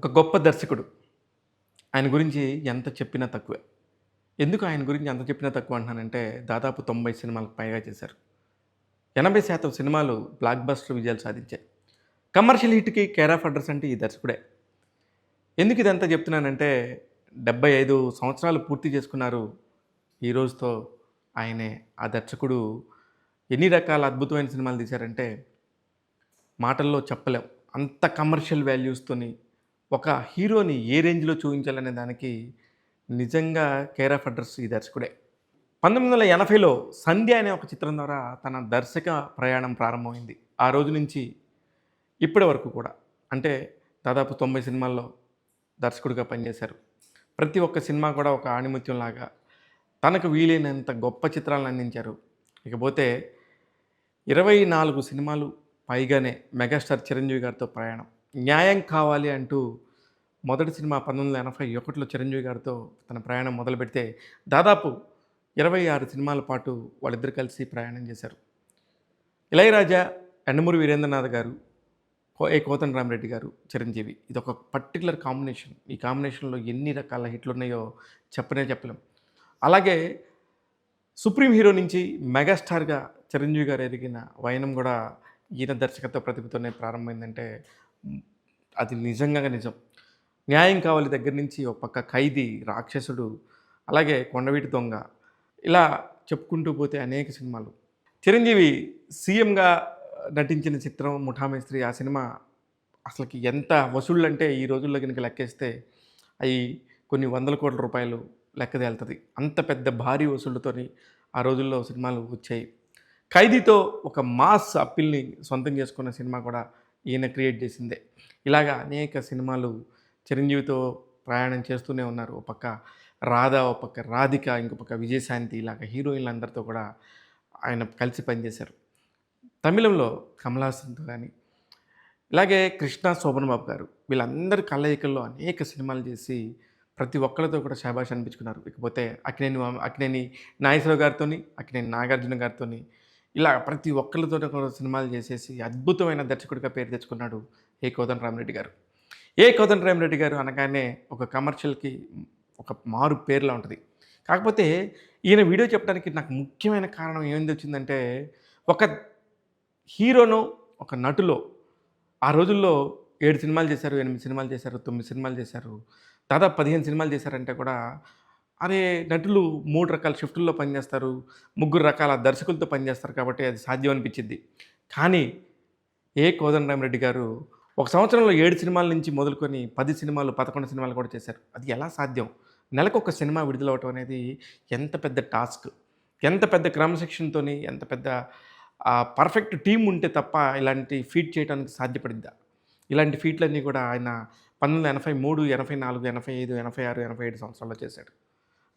ఒక గొప్ప దర్శకుడు. ఆయన గురించి ఎంత చెప్పినా తక్కువే. ఎందుకు ఆయన గురించి ఎంత చెప్పినా తక్కువ అంటున్నానంటే, దాదాపు 90 సినిమాలకు పైగా చేశారు. 80% సినిమాలు బ్లాక్ బస్టర్ విజయాలు సాధించాయి. కమర్షియల్ హిట్‌కి కేర్ ఆఫ్ అడ్రెస్ అంటే ఈ దర్శకుడే. ఎందుకు ఇదంతా చెప్తున్నానంటే, 75 సంవత్సరాలు పూర్తి చేసుకున్నారు. ఈ రోజుతో ఆయనే. ఆ దర్శకుడు ఎన్ని రకాల అద్భుతమైన సినిమాలు తీశారంటే, మాటల్లో చెప్పలేం. అంత కమర్షియల్ వాల్యూస్‌తోని ఒక హీరోని ఏ రేంజ్‌లో చూయించాలనే దానికి నిజంగా కేర్ ఆఫ్ అడ్రెస్ ఈ దర్శకుడే. 1980లో 'సంధ్య' అనే ఒక చిత్రం ద్వారా తన దర్శక ప్రయాణం ప్రారంభమైంది. ఆ రోజు నుంచి ఇప్పటి వరకు కూడా అంటే దాదాపు 90 సినిమాల్లో దర్శకుడిగా పనిచేశారు. ప్రతి ఒక్క సినిమా కూడా ఒక ఆణిముత్యంలాగా తనకు వీలైనంత గొప్ప చిత్రాలను అందించారు. ఇకపోతే 24 సినిమాలు పైగానే మెగాస్టార్ చిరంజీవి గారితో ప్రయాణం. న్యాయం కావాలి అంటూ మొదటి సినిమా 1981లో చిరంజీవి గారితో తన ప్రయాణం మొదలుపెడితే దాదాపు 26 సినిమాల పాటు వాళ్ళిద్దరూ కలిసి ప్రయాణం చేశారు. ఇళయరాజా, యండమూరి వీరేంద్రనాథ్ గారు, కోదండరామిరెడ్డి గారు, చిరంజీవి ఇదొక పర్టిక్యులర్ కాంబినేషన్. ఈ కాంబినేషన్‌లో ఎన్ని రకాల హిట్లున్నాయో చెప్పలేం. అలాగే 'సుప్రీం హీరో' నుంచి మెగాస్టార్‌గా చిరంజీవి గారు ఎదిగిన వైనం గూడా ఈయన దర్శకత్వ ప్రతిభతోనే ప్రారంభమైందంటే అది నిజంగా నిజం. 'న్యాయం కావాలి' దగ్గర నుంచి ఒక పక్క 'ఖైదీ', 'రాక్షసుడు' అలాగే 'కొండవీటి దొంగ' ఇలా చెప్పుకుంటూ పోతే అనేక సినిమాలు. చిరంజీవి సీఎంగా నటించిన చిత్రం 'ముఠా మేస్త్రి' ఆ సినిమా అసలకి ఎంత వసూళ్ళంటే ఈ రోజుల్లో గనుక లెక్కేస్తే అయి కొన్ని వందల కోట్ల రూపాయలు లెక్క తేలుతది. అంత పెద్ద భారీ వసూళ్ళతోని ఆ రోజుల్లో సినిమాలు వచ్చాయి. 'ఖైదీతో' ఒక మాస్ అప్పీల్‌ని సొంతం చేసుకున్న సినిమా కూడా ఈయన క్రియేట్ చేసిందే. ఇలాగ అనేక సినిమాలు చిరంజీవితో ప్రయాణం చేస్తూనే ఉన్నారు. ఓ పక్క రాధా, ఓ పక్క రాధిక, ఇంకో పక్క విజయశాంతి ఇలాగ హీరోయిన్‌లందరితో కూడా ఆయన కలిసి పనిచేశారు. తమిళంలో కమల్ హాసన్‌తో గాని, ఇలాగే కృష్ణ, శోభన్ బాబు గారు వీళ్ళందరి కలయికల్లో అనేక సినిమాలు చేసి ప్రతి ఒక్కళ్ళతో కూడా శభాష్ అనిపించుకున్నారు. ఇకపోతే అక్కినేని నాగేశ్వరరావు గారితోని, అక్కినేని నాగార్జున గారితోని ఇలా ప్రతి ఒక్కళ్ళతోటి కూడా సినిమాలు చేసేసి అద్భుతమైన దర్శకుడిగా పేరు తెచ్చుకున్నాడు కోదండరామిరెడ్డి గారు. కోదండరామిరెడ్డి గారు అనగానే ఒక కమర్షియల్‌కి ఒక మారు పేరులా ఉంటది. కాకపోతే ఈయన వీడియో చెప్పడానికి నాకు ముఖ్యమైన కారణం ఏందొచ్చిందంటే, ఒక హీరోనో, ఒక నటులో ఆ రోజుల్లో 7 సినిమాలు చేశారు, 8 సినిమాలు చేశారు, 9 సినిమాలు చేశారు. దాదాపు 15 సినిమాలు చేశారంటే కూడా, అరే! నటులు 3 రకాల షిఫ్టుల్లో పనిచేస్తారు. 3 రకాల దర్శకులతో పనిచేస్తారు కాబట్టి అది సాధ్యం అనిపించిద్ది. కానీ కోదండరామిరెడ్డి గారు ఒక సంవత్సరంలో 7 సినిమాల నుంచి మొదలుకొని 10 సినిమాలు, 11 సినిమాలు కూడా చేశారు. అది ఎలా సాధ్యం? నెలకొక సినిమా విడుదలవ్వటం అనేది ఎంత పెద్ద టాస్క్. ఎంత పెద్ద క్రమశిక్షణతోని, ఎంత పెద్ద పర్ఫెక్ట్ టీమ్ ఉంటే తప్ప ఇలాంటి ఫీట్ చేయడానికి సాధ్యపడిద్దా? ఇలాంటి ఫీట్‌లన్నీ కూడా ఆయన 1983, 84, 85, 86, 87 సంవత్సరాల్లో చేశాడు.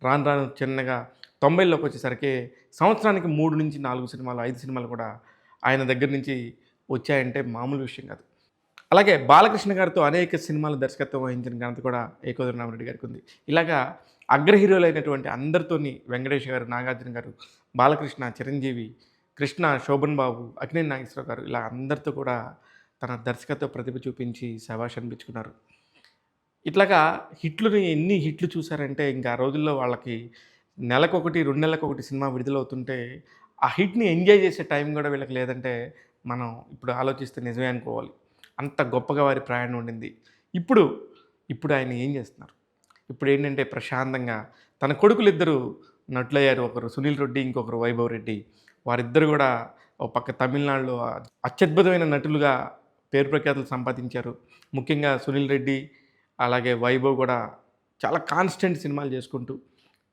రాను రాను చిన్నగా 90లోకొచ్చేసరికి సంవత్సరానికి 3-4 సినిమాలు, 5 సినిమాలు కూడా ఆయన దగ్గర నుంచి వచ్చాయంటే మామూలు విషయం కాదు. అలాగే బాలకృష్ణ గారితో అనేక సినిమాల దర్శకత్వం వహించిన ఘనత కూడా కోదండరామిరెడ్డి గారికి ఉంది. ఇలాగా అగ్ర హీరోలైనటువంటి అందరితోని వెంకటేష్ గారు, నాగార్జున గారు, బాలకృష్ణ, చిరంజీవి, కృష్ణ, శోభన్ బాబు, అక్కినేని నాగేశ్వరరావు గారు ఇలా అందరితో కూడా తన దర్శకత్వ ప్రతిభ చూపించి శభాష్ అనిపించుకున్నారు. ఇట్లాగా ఎన్ని హిట్లు చూసారంటే ఇంకా ఆ రోజుల్లో వాళ్ళకి నెలకొకటి, 2 నెలలకొకటి సినిమా విడుదలవుతుంటే ఆ హిట్‌ని ఎంజాయ్ చేసే టైం కూడా వీళ్ళకి లేదంటే మనం ఇప్పుడు ఆలోచిస్తే నిజమే అనుకోవాలి. అంత గొప్పగా వారి ప్రయాణం ఉండింది. ఇప్పుడు ఆయన ఏం చేస్తున్నారు? ఇప్పుడేంటంటే ప్రశాంతంగా తన కొడుకులిద్దరూ నటులయ్యారు. ఒకరు సునీల్ రెడ్డి, ఇంకొకరు వైభవ్ రెడ్డి. వారిద్దరు గూడా ఒక పక్క తమిళనాడులో అత్యద్భుతమైన నటులుగా పేరు ప్రఖ్యాతులు సంపాదించారు. ముఖ్యంగా సునీల్ రెడ్డి, అలాగే వైభవ్ గూడా చాలా కాన్స్టెంట్ సినిమాలు చేసుకుంటూ,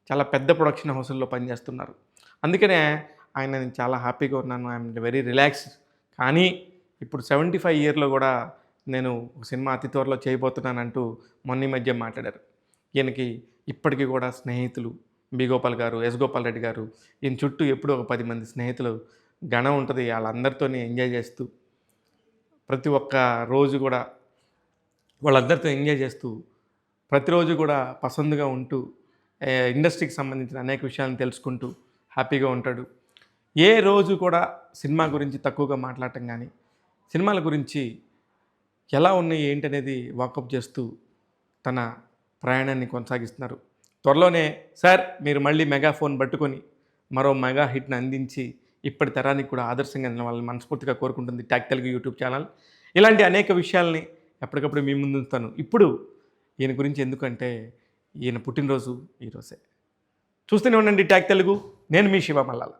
చాలా పెద్ద ప్రొడక్షన్ హౌసుల్లో పనిచేస్తున్నారు. అందుకనే నేను చాలా హ్యాపీగా ఉన్నాను. I'm very relaxed. కానీ ఇప్పుడు 75 ఇయర్‌లో గూడా నేను ఒక సినిమా అతి త్వరలో చేయబోతున్నానంటూ మొన్న ఈ మధ్య మాట్లాడారు. ఈయనకి ఇప్పటికి కూడా స్నేహితులు బి. గోపాల్ గారు, ఎస్. గోపాల్ రెడ్డి గారు, ఈయన చుట్టూ ఎప్పుడూ ఒక 10 మంది స్నేహితులు గణం ఉంటది. ఆళ్ళందరితోని ఎంజాయ్ చేస్తూ, ప్రతి ఒక్క రోజు గూడా వాళ్ళందరితో ఎంజాయ్ చేస్తూ, ప్రతిరోజు కూడా పసందుగా ఉంటూ, ఇండస్ట్రీకి సంబంధించిన అనేక విషయాలను తెలుసుకుంటూ హ్యాపీగా ఉంటాడు. ఏ రోజు కూడా సినిమా గురించి తక్కువగా మాట్లాడటం గానీ, సినిమాల గురించి ఎలా ఉన్నాయి ఏంటనేది వాకప్ చేస్తూ తన ప్రయాణాన్ని కొనసాగిస్తున్నారు. త్వరలోనే సార్ మీరు మళ్ళీ మెగాఫోన్ పట్టుకొని మరో మెగా హిట్‌ని అందించి ఇప్పటి తరానికి కూడా ఆదర్శంగా నిలవాలని మనస్ఫూర్తిగా కోరుకుంటుంది టాక్ తెలుగు యూట్యూబ్ ఛానల్. ఇలాంటి అనేక విషయాల్ని ఎప్పటికప్పుడు మీ ముందు ఉంచుతాను. ఇప్పుడు ఈయన గురించి ఎందుకంటే ఈయన పుట్టినరోజు ఈరోజే. చూస్తూనే ఉండండి టాక్ తెలుగు. నేను మీ శివ మల్లాల.